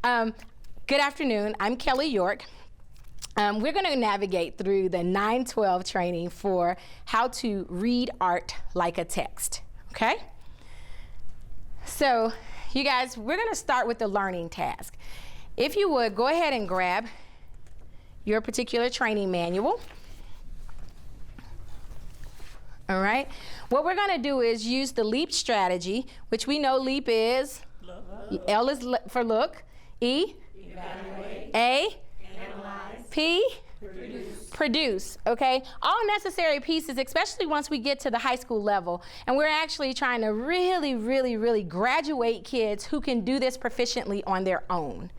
Good afternoon. I'm Kelly York. We're going to navigate through the 912 training for how to read art like a text, okay? So, you guys, we're going to start with the learning task. If you would, go ahead and grab your particular training manual. All right? What we're going to do is use the LEAP strategy, which we know LEAP is, L is for look, E, evaluate, A, analyze, P, produce, okay? All necessary pieces, especially once we get to the high school level. And we're actually trying to really graduate kids who can do this proficiently on their own,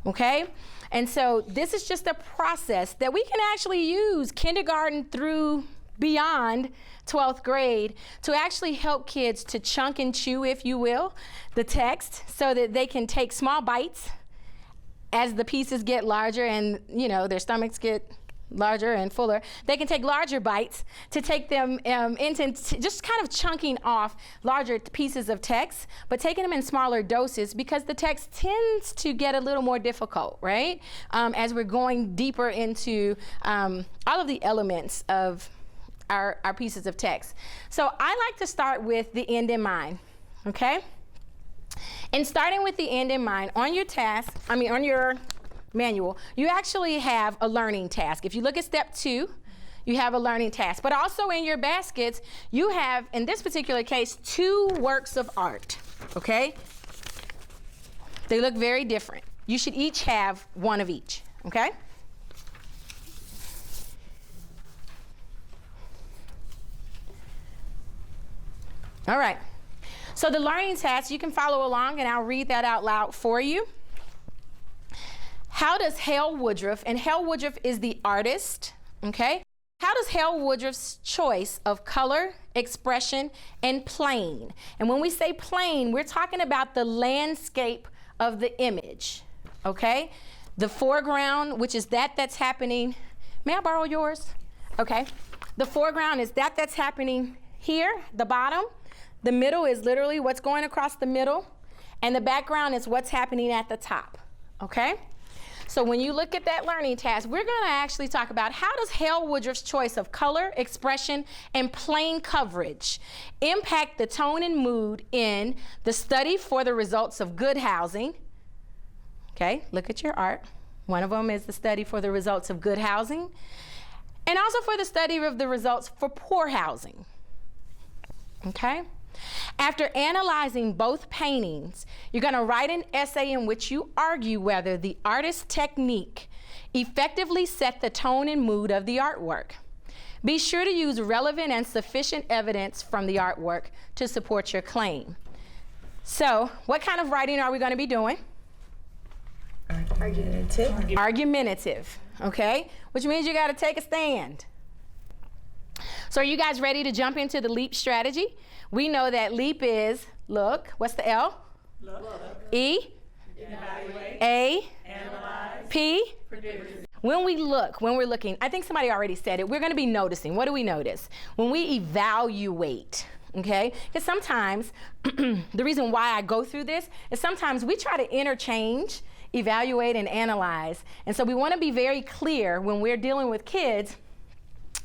okay? And so this is just a process that we can actually use kindergarten through beyond 12th grade to actually help kids to chunk and chew, if you will, the text so that they can take small bites as the pieces get larger and, you know, their stomachs get larger and fuller. They can take larger bites to take them into just kind of chunking off larger pieces of text, but taking them in smaller doses because the text tends to get a little more difficult, right? As we're going deeper into all of the elements of our pieces of text. So I like to start with the end in mind, okay? And starting with the end in mind, on your task, on your manual, you actually have a learning task. If you look at step 2, you have a learning task. But also in your baskets, you have, in this particular case, 2 works of art, okay? They look very different. You should each have one of each, okay? All right. So the learning task, you can follow along and I'll read that out loud for you. How does Hale Woodruff, and Hale Woodruff is the artist, okay? How does Hale Woodruff's choice of color, expression, and plane? And when we say plane, we're talking about the landscape of the image, okay? The foreground, which is that's happening. May I borrow yours? Okay. The foreground is that's happening here, the bottom. The middle is literally what's going across the middle, and the background is what's happening at the top, okay? So when you look at that learning task, we're gonna actually talk about how does Hale Woodruff's choice of color, expression, and plane coverage impact the tone and mood in the study for the results of good housing. Okay, look at your art. One of them is the study for the results of good housing, and also for the study of the results for poor housing, okay? After analyzing both paintings, you're going to write an essay in which you argue whether the artist's technique effectively set the tone and mood of the artwork. Be sure to use relevant and sufficient evidence from the artwork to support your claim. So, what kind of writing are we going to be doing? Argumentative. Argumentative, okay? Which means you got to take a stand. So are you guys ready to jump into the LEAP strategy? We know that LEAP is look. What's the L? Look. E? Evaluate. A? Analyze. P? Produce. When we're looking, I think somebody already said it, we're going to be noticing. What do we notice? When we evaluate, okay? Because sometimes, the reason why I go through this is sometimes we try to interchange evaluate and analyze. And so we want to be very clear when we're dealing with kids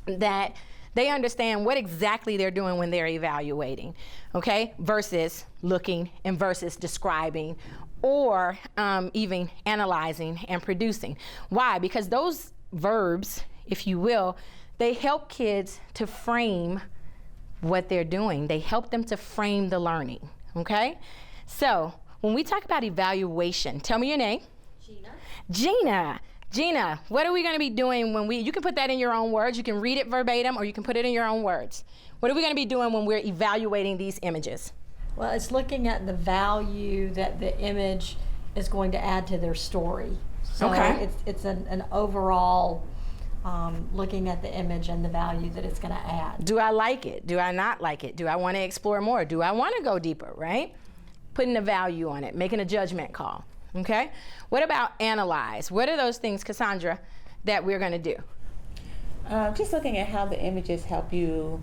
that they understand what exactly they're doing when they're evaluating, okay? Versus looking and versus describing or even analyzing and producing. Why? Because those verbs, if you will, they help kids to frame what they're doing. They help them to frame the learning, okay? So when we talk about evaluation, tell me your name. Gina. Gina, what are we going to be doing when you can put that in your own words, you can read it verbatim, or you can put it in your own words. What are we going to be doing when we're evaluating these images? Well, it's looking at the value that the image is going to add to their story. So okay. It's an overall looking at the image and the value that it's going to add. Do I like it? Do I not like it? Do I want to explore more? Do I want to go deeper, right? Putting a value on it, making a judgment call. Okay? What about analyze? What are those things, Cassandra, that we're going to do? Just looking at how the images help you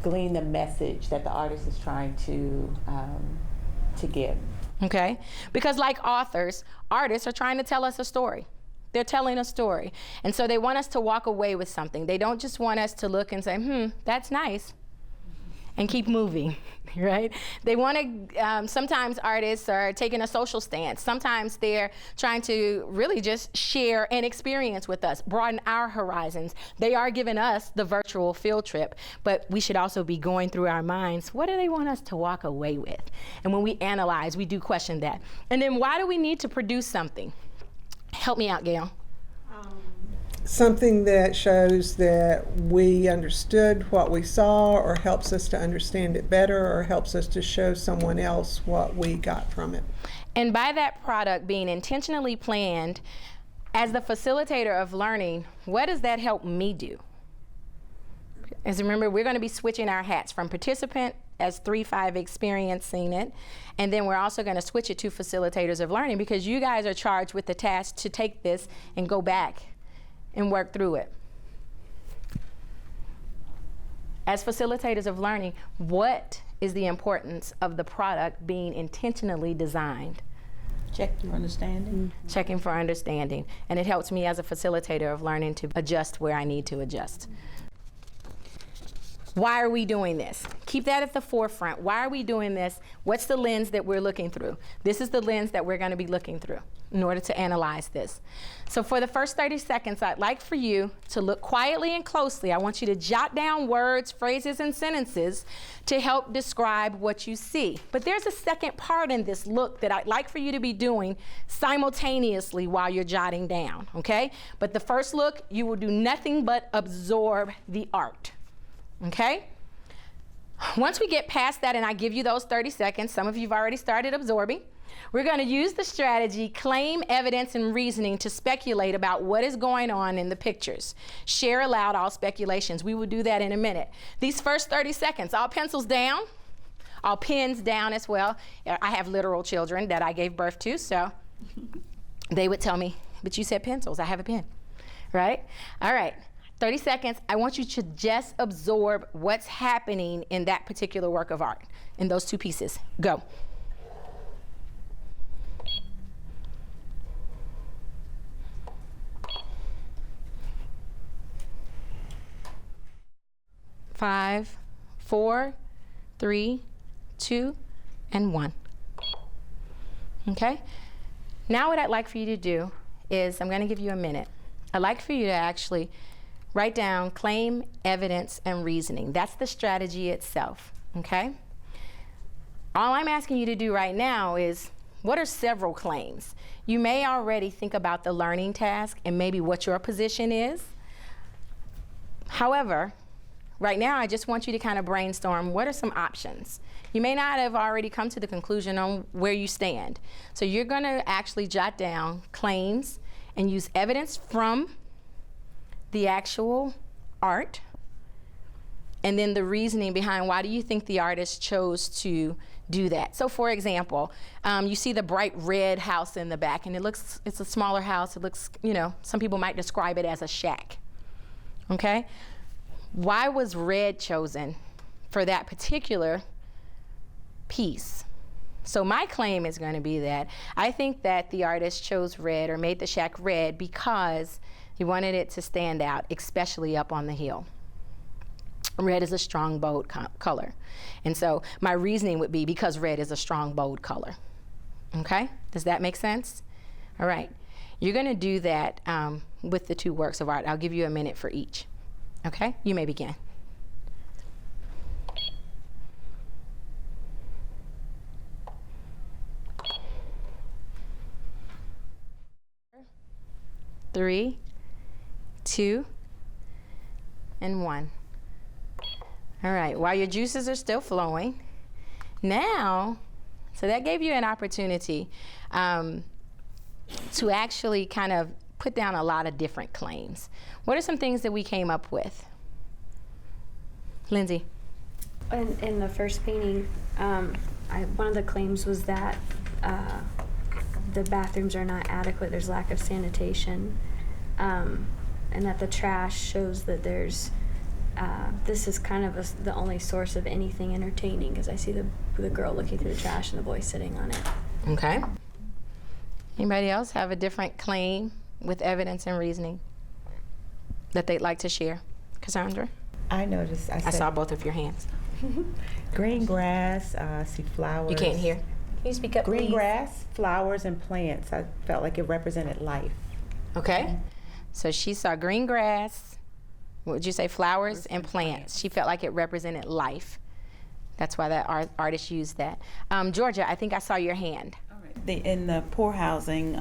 glean the message that the artist is trying to give. Okay? Because like authors, artists are trying to tell us a story. They're telling a story. And so they want us to walk away with something. They don't just want us to look and say, that's nice, and keep moving, right? They want to, sometimes artists are taking a social stance. Sometimes they're trying to really just share an experience with us, broaden our horizons. They are giving us the virtual field trip, but we should also be going through our minds, what do they want us to walk away with? And when we analyze, we do question that. And then why do we need to produce something? Help me out, Gail. Something that shows that we understood what we saw, or helps us to understand it better, or helps us to show someone else what we got from it. And by that product being intentionally planned, as the facilitator of learning, what does that help me do? As remember, we're going to be switching our hats from participant as 3-5 experiencing it, and then we're also going to switch it to facilitators of learning, because you guys are charged with the task to take this and go back and work through it. As facilitators of learning, what is the importance of the product being intentionally designed? Check for understanding. Checking for understanding. And it helps me as a facilitator of learning to adjust where I need to adjust. Why are we doing this? Keep that at the forefront. Why are we doing this? What's the lens that we're looking through? This is the lens that we're going to be looking through in order to analyze this. So for the first 30 seconds, I'd like for you to look quietly and closely. I want you to jot down words, phrases, and sentences to help describe what you see. But there's a second part in this look that I'd like for you to be doing simultaneously while you're jotting down, okay? But the first look, you will do nothing but absorb the art. Okay? Once we get past that and I give you those 30 seconds, some of you have already started absorbing, we're going to use the strategy claim, evidence, and reasoning to speculate about what is going on in the pictures. Share aloud all speculations. We will do that in a minute. These first 30 seconds, all pencils down, all pens down as well. I have literal children that I gave birth to, so they would tell me, but you said pencils, I have a pen, right? All right. 30 seconds, I want you to just absorb what's happening in that particular work of art, in those two pieces. Go. Five, 4, 3, 2, and 1. Okay? Now what I'd like for you to do is, I'm going to give you a minute. I'd like for you to actually write down claim, evidence, and reasoning. That's the strategy itself, okay? All I'm asking you to do right now is, what are several claims? You may already think about the learning task and maybe what your position is. However, right now I just want you to kind of brainstorm, what are some options? You may not have already come to the conclusion on where you stand. So you're gonna actually jot down claims and use evidence from the actual art, and then the reasoning behind why do you think the artist chose to do that. So for example, you see the bright red house in the back, and it's a smaller house. It looks, some people might describe it as a shack, okay? Why was red chosen for that particular piece? So my claim is going to be that I think that the artist chose red or made the shack red because he wanted it to stand out, especially up on the hill. Red is a strong, bold color. And so my reasoning would be because red is a strong, bold color. Okay? Does that make sense? All right. You're going to do that with the two works of art. I'll give you a minute for each. Okay? You may begin. Three, 2, and 1. All right, while your juices are still flowing, now, so that gave you an opportunity to actually kind of put down a lot of different claims. What are some things that we came up with? Lindsay? In the first painting, one of the claims was that the bathrooms are not adequate, there's lack of sanitation, and that the trash shows that there's, this is kind of the only source of anything entertaining, because I see the girl looking through the trash and the boy sitting on it. Okay. Anybody else have a different claim with evidence and reasoning that they'd like to share? Cassandra? I noticed. I I said saw both of your hands. green grass. I see flowers. You can't hear. Can you speak up, Green please? grass, flowers, and plants. I felt like it represented life. Okay. So she saw green grass, what would you say, flowers and plants. She felt like it represented life. That's why that artist used that. Georgia, I think I saw your hand. In the poor housing,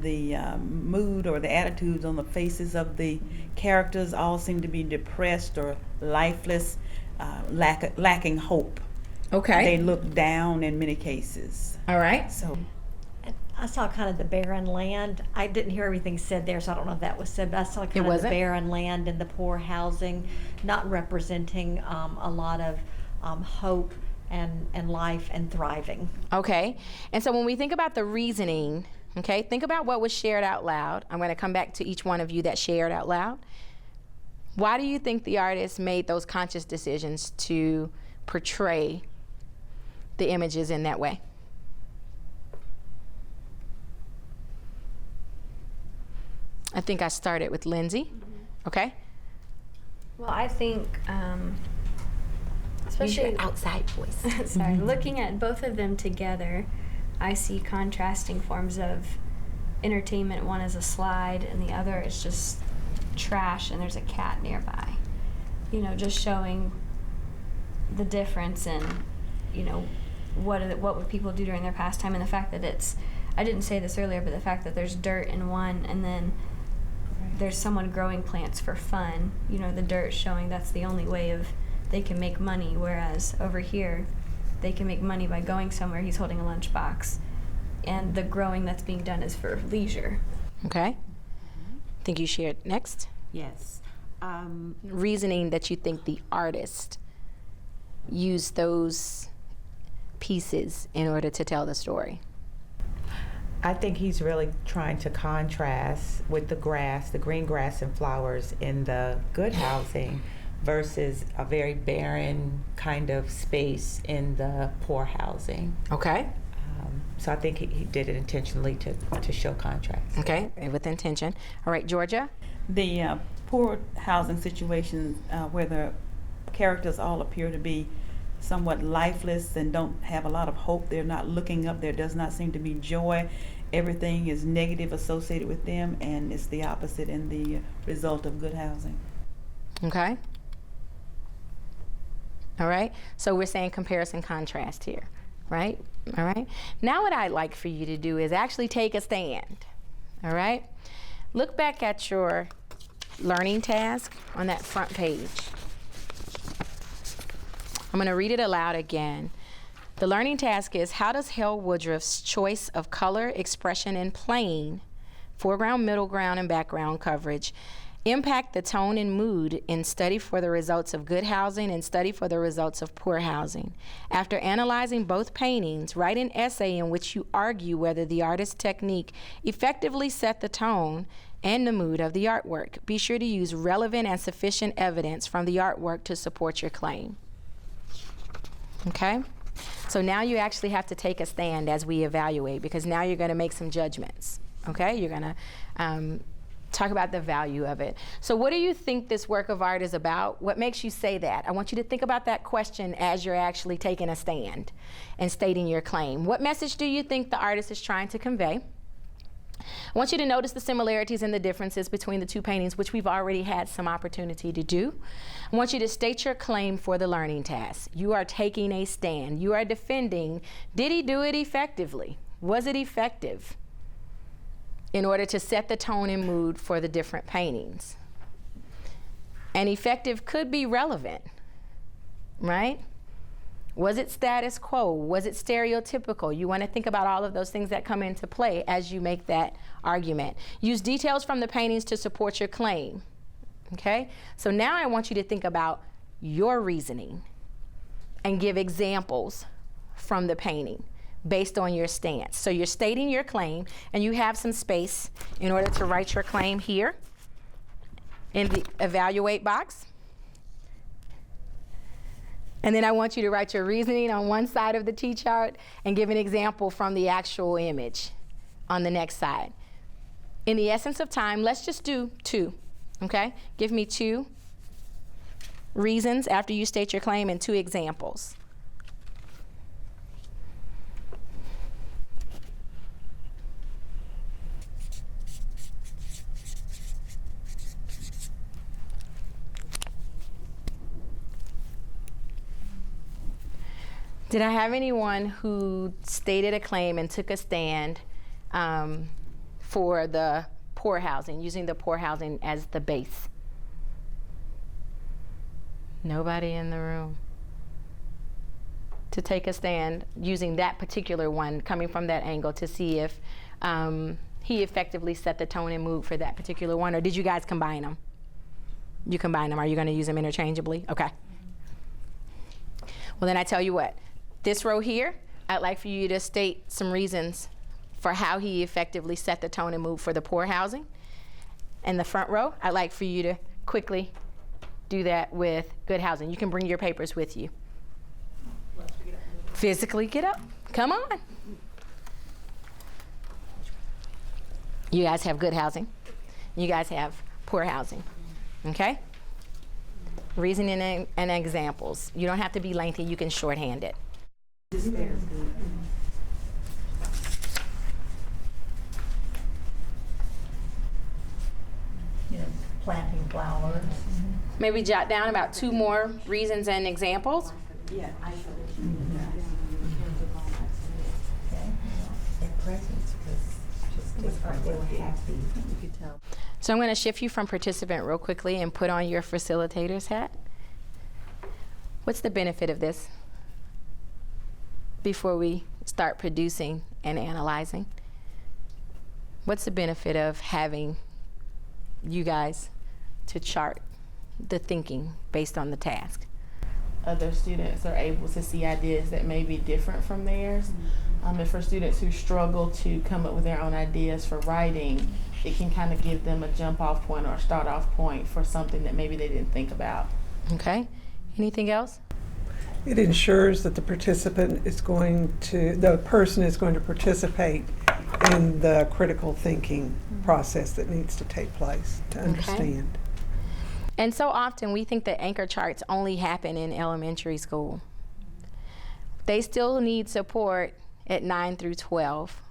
the mood or the attitudes on the faces of the characters all seem to be depressed or lifeless, lacking hope. Okay. They look down in many cases. All right. So I saw kind of the barren land. I didn't hear everything said there, so I don't know if that was said, but I saw kind of wasn't? the barren land and the poor housing, not representing a lot of hope and life and thriving. Okay. And so when we think about the reasoning, okay, think about what was shared out loud. I'm going to come back to each one of you that shared out loud. Why do you think the artist made those conscious decisions to portray the images in that way? I think I started with Lindsay. Okay. Well, I think, Use your especially outside voice. sorry, looking at both of them together, I see contrasting forms of entertainment. One is a slide, and the other is just trash, and there's a cat nearby. You know, just showing the difference in, you know, what would people do during their pastime, and the fact that it's, I didn't say this earlier, but the fact that there's dirt in one, and then there's someone growing plants for fun. You know, the dirt showing that's the only way of they can make money, whereas over here they can make money by going somewhere. He's holding a lunchbox, and the growing that's being done is for leisure. Okay. Think you shared next. Yes. Reasoning that you think the artist used those pieces in order to tell the story. I think he's really trying to contrast with the grass, the green grass and flowers in the good housing versus a very barren kind of space in the poor housing. Okay. So I think he did it intentionally to show contrast. Okay, with intention. All right, Georgia. the poor housing situations where the characters all appear to be somewhat lifeless and don't have a lot of hope. They're not looking up. There does not seem to be joy. Everything is negative associated with them, and it's the opposite in the result of good housing. Okay. All right. So we're saying comparison contrast here, right? All right. Now what I'd like for you to do is actually take a stand. All right. Look back at your learning task on that front page. I'm going to read it aloud again. The learning task is, how does Hale Woodruff's choice of color, expression, and plane, foreground, middle ground, and background coverage, impact the tone and mood in Study for the Results of Good Housing and Study for the Results of Poor Housing? After analyzing both paintings, write an essay in which you argue whether the artist's technique effectively set the tone and the mood of the artwork. Be sure to use relevant and sufficient evidence from the artwork to support your claim. Okay? So now you actually have to take a stand as we evaluate, because now you're going to make some judgments. Okay? You're going to talk about the value of it. So what do you think this work of art is about? What makes you say that? I want you to think about that question as you're actually taking a stand and stating your claim. What message do you think the artist is trying to convey? I want you to notice the similarities and the differences between the two paintings, which we've already had some opportunity to do. I want you to state your claim for the learning task. You are taking a stand. You are defending, did he do it effectively? Was it effective in order to set the tone and mood for the different paintings? And effective could be relevant, right? Was it status quo? Was it stereotypical? You want to think about all of those things that come into play as you make that argument. Use details from the paintings to support your claim, okay? So now I want you to think about your reasoning and give examples from the painting based on your stance. So you're stating your claim, and you have some space in order to write your claim here in the evaluate box. And then I want you to write your reasoning on one side of the T-chart and give an example from the actual image on the next side. In the essence of time, let's just do 2, okay? Give me 2 reasons after you state your claim and 2 examples. Did I have anyone who stated a claim and took a stand for the poor housing, using the poor housing as the base? Nobody in the room. To take a stand using that particular one, coming from that angle to see if he effectively set the tone and mood for that particular one, or did you guys combine them? You combine them. Are you going to use them interchangeably? Okay. Well, then I tell you what. This row here, I'd like for you to state some reasons for how he effectively set the tone and mood for the poor housing. And the front row, I'd like for you to quickly do that with good housing. You can bring your papers with you. Physically get up. Come on. You guys have good housing. You guys have poor housing. Okay? Reasoning and examples. You don't have to be lengthy. You can shorthand it. Planting flowers. Maybe jot down about 2 more reasons and examples. Yeah, I feel that you need that. Okay. And presents, because just like they were happy. You could tell. So I'm going to shift you from participant real quickly and put on your facilitator's hat. What's the benefit of this before we start producing and analyzing? What's the benefit of having you guys to chart the thinking based on the task? Other students are able to see ideas that may be different from theirs. And for students who struggle to come up with their own ideas for writing, it can kind of give them a jump off point or a start off point for something that maybe they didn't think about. Okay. Anything else? It ensures that the person is going to participate in the critical thinking process that needs to take place to understand. And so often we think that anchor charts only happen in elementary school. They still need support at 9 through 12.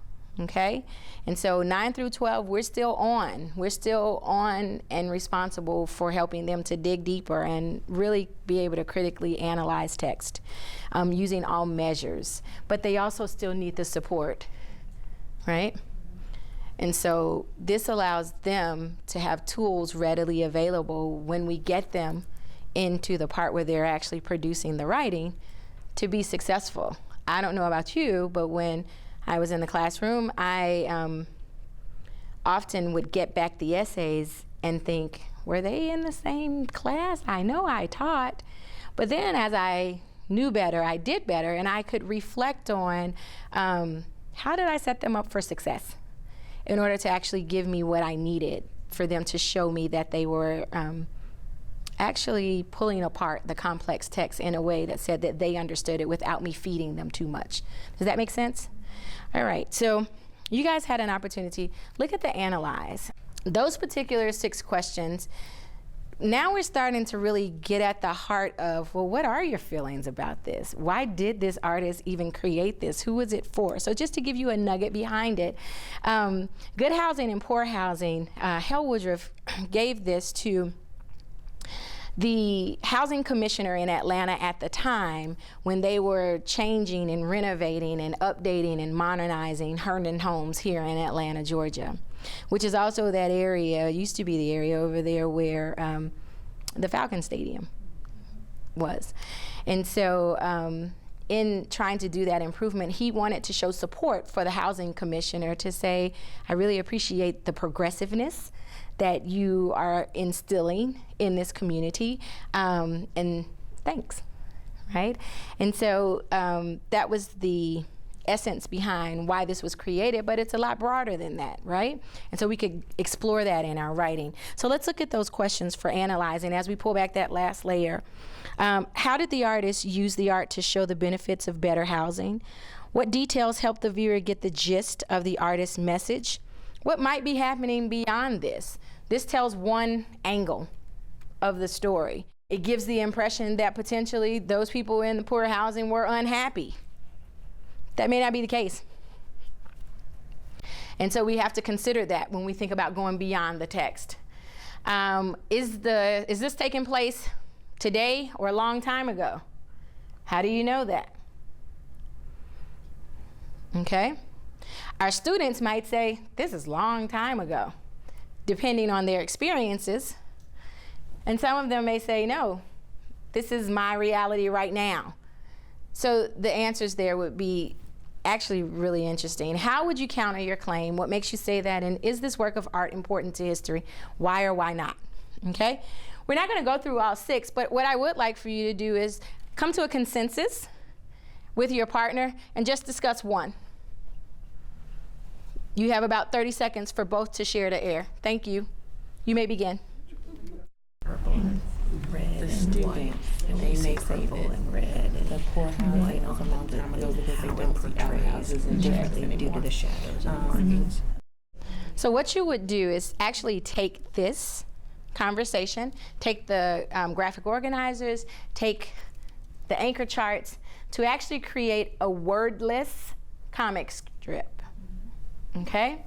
Okay? And so 9 through 12, we're still on. We're still on and responsible for helping them to dig deeper and really be able to critically analyze text using all measures. But they also still need the support, right? And so this allows them to have tools readily available when we get them into the part where they're actually producing the writing to be successful. I don't know about you, but when I was in the classroom, I often would get back the essays and think, were they in the same class? I know I taught. But then as I knew better, I did better, and I could reflect on how did I set them up for success in order to actually give me what I needed for them to show me that they were actually pulling apart the complex text in a way that said that they understood it without me feeding them too much. Does that make sense? All right, so you guys had an opportunity. Look at the analyze. Those particular 6 questions, now we're starting to really get at the heart of, well, what are your feelings about this? Why did this artist even create this? Who was it for? So just to give you a nugget behind it, good housing and poor housing, Hal Woodruff gave this to the housing commissioner in Atlanta at the time when they were changing and renovating and updating and modernizing Herndon homes here in Atlanta, Georgia, which is also that area, used to be the area over there where the Falcon Stadium was. And so in trying to do that improvement, he wanted to show support for the housing commissioner to say, I really appreciate the progressiveness that you are instilling in this community, and thanks, right? And so that was the essence behind why this was created, but it's a lot broader than that, right? And so we could explore that in our writing. So let's look at those questions for analyzing as we pull back that last layer. How did the artist use the art to show the benefits of better housing? What details help the viewer get the gist of the artist's message? What might be happening beyond this? This tells one angle of the story. It gives the impression that potentially those people in the poor housing were unhappy. That may not be the case. And so we have to consider that when we think about going beyond the text. Is this taking place today or a long time ago? How do you know that? Okay. Our students might say, this is a long time ago, depending on their experiences. And some of them may say, no, this is my reality right now. So the answers there would be actually really interesting. How would you counter your claim? What makes you say that? And is this work of art important to history? Why or why not? Okay? We're not going to go through all 6, but what I would like for you to do is come to a consensus with your partner and just discuss one. You have about 30 seconds for both to share the air. Thank you. You may begin. Purple and red The and white. students, And they we see may say purple that and red and the poor housing was a long time ago because they don't see outhouses and shacks differently due to anymore. the shadows and markings. So what you would do is actually take this conversation, take the graphic organizers, take the anchor charts to actually create a wordless comic strip. Okay?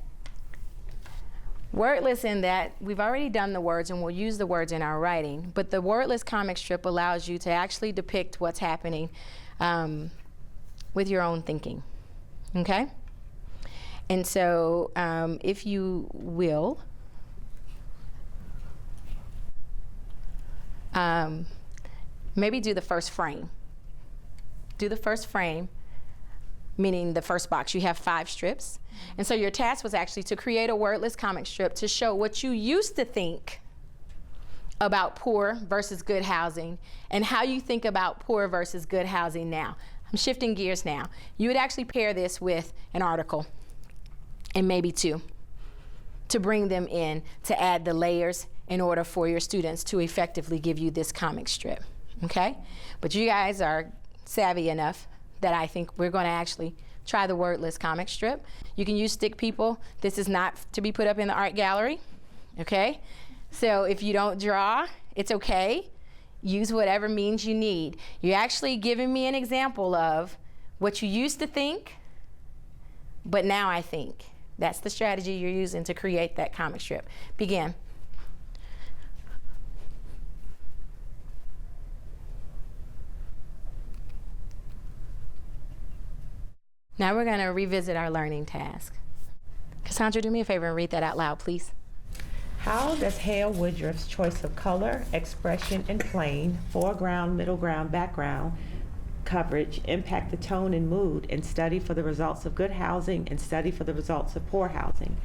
Wordless in that we've already done the words and we'll use the words in our writing, but the wordless comic strip allows you to actually depict what's happening with your own thinking. Okay? And so if you will, maybe do the first frame. Do the first frame, meaning the first box. You have 5 strips. And so your task was actually to create a wordless comic strip to show what you used to think about poor versus good housing and how you think about poor versus good housing now. I'm shifting gears now. You would actually pair this with an article and maybe 2 to bring them in to add the layers in order for your students to effectively give you this comic strip, okay? But you guys are savvy enough that I think we're going to actually try the wordless comic strip. You can use stick people. This is not to be put up in the art gallery, okay? So if you don't draw, it's okay. Use whatever means you need. You're actually giving me an example of what you used to think, but now I think. That's the strategy you're using to create that comic strip. Begin. Now we're going to revisit our learning task. Cassandra, do me a favor and read that out loud, please. How does Hale Woodruff's choice of color, expression, and plane, foreground, middle ground, background coverage impact the tone and mood in Study for the Results of Good Housing and Study for the Results of Poor Housing?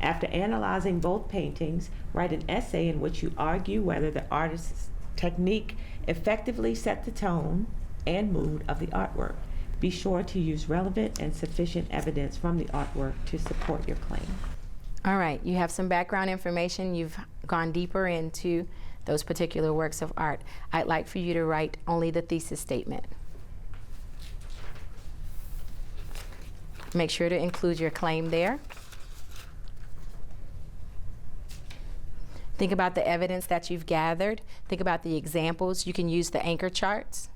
After analyzing both paintings, write an essay in which you argue whether the artist's technique effectively set the tone and mood of the artwork. Be sure to use relevant and sufficient evidence from the artwork to support your claim. All right, you have some background information. You've gone deeper into those particular works of art. I'd like for you to write only the thesis statement. Make sure to include your claim there. Think about the evidence that you've gathered. Think about the examples. You can use the anchor charts.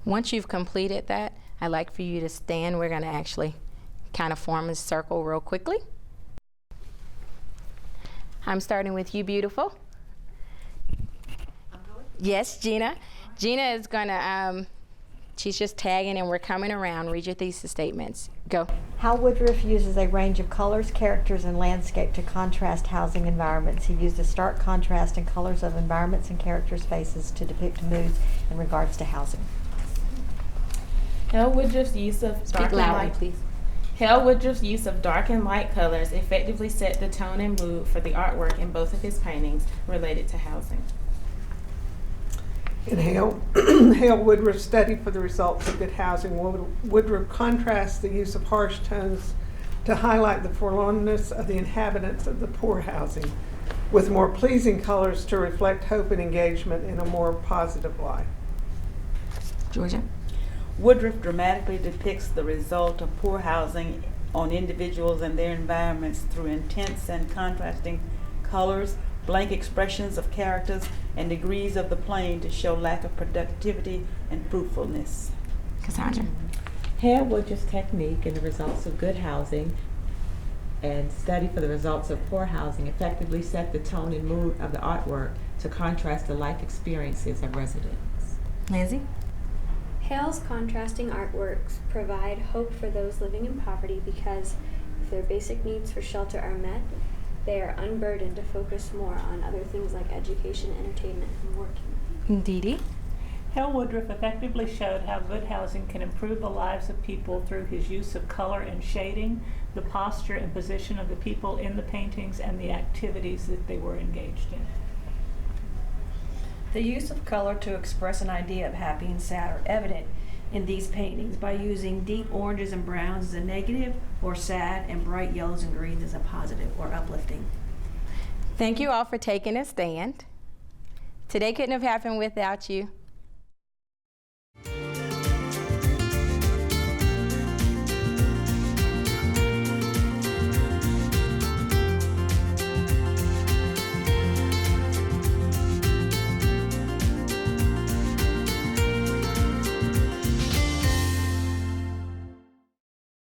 Once you've completed that, I'd like for you to stand. We're going to actually kind of form a circle real quickly. I'm starting with you, beautiful. Yes, Gina. Gina is going to, she's just tagging and we're coming around. Read your thesis statements. Go. Hal Woodruff uses a range of colors, characters, and landscape to contrast housing environments. He used a stark contrast in colors of environments and characters' faces to depict moods in regards to housing. Hal Woodruff's use of Speak sparkling loudly, light. please. Hale Woodruff's use of dark and light colors effectively set the tone and mood for the artwork in both of his paintings related to housing. In Hale Woodruff's study for the results of good housing, Woodruff contrasts the use of harsh tones to highlight the forlornness of the inhabitants of the poor housing with more pleasing colors to reflect hope and engagement in a more positive light. Georgia? Woodruff dramatically depicts the result of poor housing on individuals and their environments through intense and contrasting colors, blank expressions of characters, and degrees of the plane to show lack of productivity and fruitfulness. Cassandra? Hale Woodruff's technique in the results of good housing and study for the results of poor housing effectively set the tone and mood of the artwork to contrast the life experiences of residents. Lindsay? Hale's contrasting artworks provide hope for those living in poverty because if their basic needs for shelter are met, they are unburdened to focus more on other things like education, entertainment, and working. Dee Dee? Hale Woodruff effectively showed how good housing can improve the lives of people through his use of color and shading, the posture and position of the people in the paintings, and the activities that they were engaged in. The use of color to express an idea of happy and sad are evident in these paintings by using deep oranges and browns as a negative, or sad, and bright yellows and greens as a positive or uplifting. Thank you all for taking a stand. Today couldn't have happened without you.